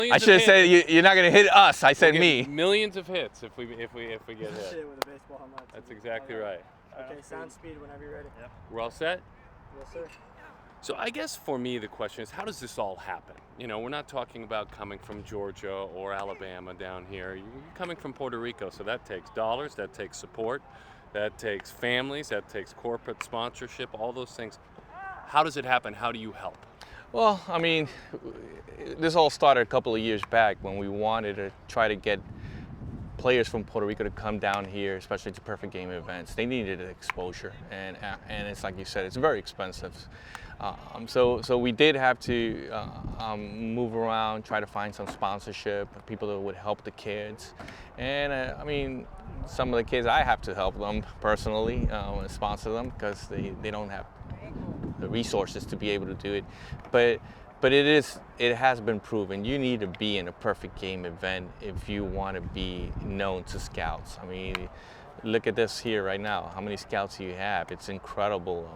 I should have said you're not going to hit us. I said me. Millions of hits if we get hit. With a baseball helmet. That's exactly right. Okay, sound speed whenever you're ready. Yep. We're all set? Yes, sir. So I guess for me the question is, how does this all happen? You know, we're not talking about coming from Georgia or Alabama down here. You're coming from Puerto Rico, so that takes dollars, that takes support, that takes families, that takes corporate sponsorship, all those things. How does it happen? How do you help? Well, I mean, this all started a couple of years back when we wanted to try to get players from Puerto Rico to come down here, especially to perfect game events. They needed exposure, and it's like you said, it's very expensive. So we did have to move around, try to find some sponsorship, people that would help the kids. And I mean, some of the kids, I have to help them personally, sponsor them, because they don't have the resources to be able to do it. But it has been proven you need to be in a perfect game event if you want to be known to scouts. I mean, look at this here right now. How many scouts you have? It's incredible.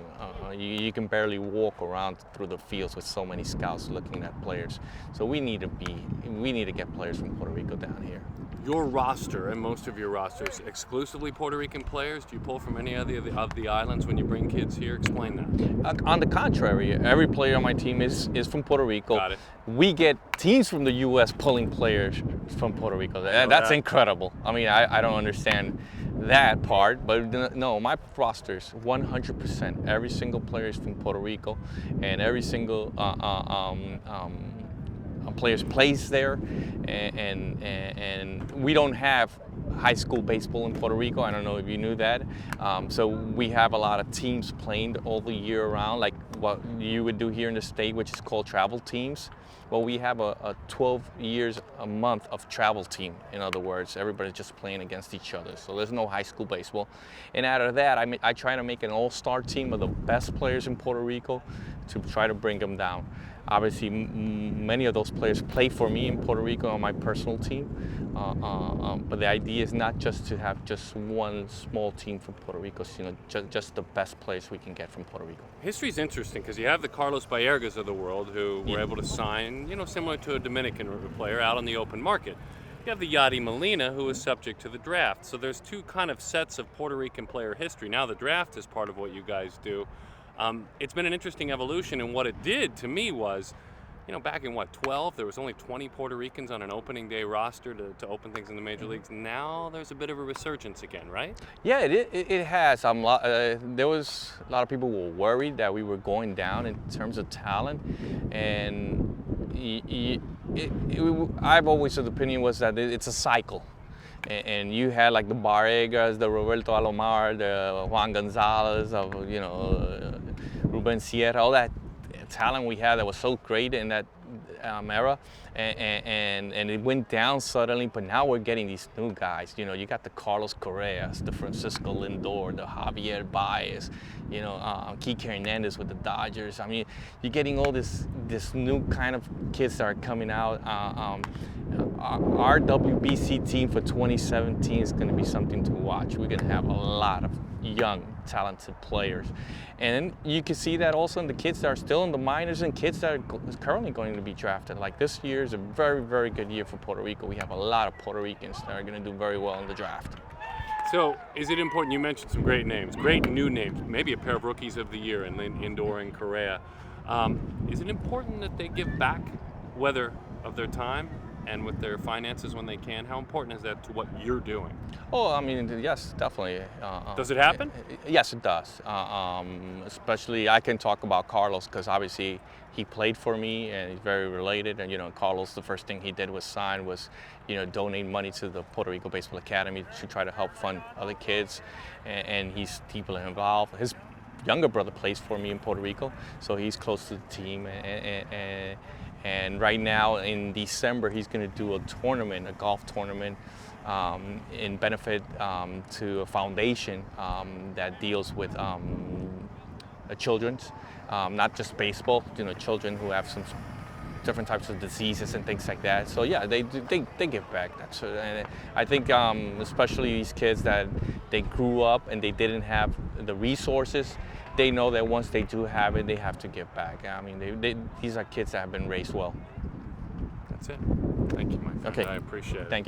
You can barely walk around through the fields with so many scouts looking at players. So we need to get players from Puerto Rico down here. Your roster and most of your rosters exclusively Puerto Rican players? Do you pull from any of the islands when you bring kids here? Explain that. On the contrary, every player on my team is from Puerto Rico. Got it. We get teams from the U.S. pulling players from Puerto Rico. That's incredible. I mean, I don't understand that part, but no, my roster's 100%. Every single player is from Puerto Rico, and every single players plays there, and we don't have high school baseball in Puerto Rico. I don't know if you knew that. So we have a lot of teams playing all the year around, like what you would do here in the state, which is called travel teams. Well, we have a 12 years a month of travel team. In other words, everybody's just playing against each other. So there's no high school baseball. And out of that, I try to make an all-star team of the best players in Puerto Rico to try to bring them down. Obviously, many of those players play for me in Puerto Rico on my personal team. But the idea is not just to have just one small team from Puerto Rico, just the best players we can get from Puerto Rico. History's interesting because you have the Carlos Baergas of the world who were able to sign, similar to a Dominican player out on the open market. You have the Yadi Molina, who is subject to the draft. So there's two kind of sets of Puerto Rican player history. Now the draft is part of what you guys do. It's been an interesting evolution, and what it did to me was, back in 12, there was only 20 Puerto Ricans on an opening day roster to open things in the major leagues. Now there's a bit of a resurgence again, right? Yeah, it has. There was a lot of people who were worried that we were going down in terms of talent, and I've always had the opinion was that it's a cycle. And you had like the Baergas, the Roberto Alomar, the Juan Gonzalez, Ruben Sierra, all that talent we had that was so great in that era, and it went down suddenly. But now we're getting these new guys. You got the Carlos Correas, the Francisco Lindor, the Javier Baez, Kike Hernandez with the Dodgers. I mean, you're getting all this new kind of kids that are coming out. Our WBC team for 2017 is going to be something to watch. We're going to have a lot of young, talented players. And you can see that also in the kids that are still in the minors and kids that are currently going to be drafted. Like this year is a very, very good year for Puerto Rico. We have a lot of Puerto Ricans that are going to do very well in the draft. So is it important, you mentioned some great names, great new names, maybe a pair of rookies of the year in Lindor and Correa. Is it important that they give back, whether of their time and with their finances when they can? How important is that to what you're doing? Oh, I mean, yes, definitely. Does it happen? Yes, it does. Especially, I can talk about Carlos because obviously he played for me and he's very related. And Carlos, the first thing he did was donate money to the Puerto Rico Baseball Academy to try to help fund other kids, and he's deeply involved. His younger brother plays for me in Puerto Rico, so he's close to the team. And right now in December, he's going to do a golf tournament in benefit to a foundation that deals with children's, not just baseball, children who have some different types of diseases and things like that. So yeah, they give back. And I think especially these kids that they grew up and they didn't have the resources, they know that once they do have it, they have to give back. I mean, these are kids that have been raised well. That's it. Thank you, my friend. Okay. I appreciate it. Thank you.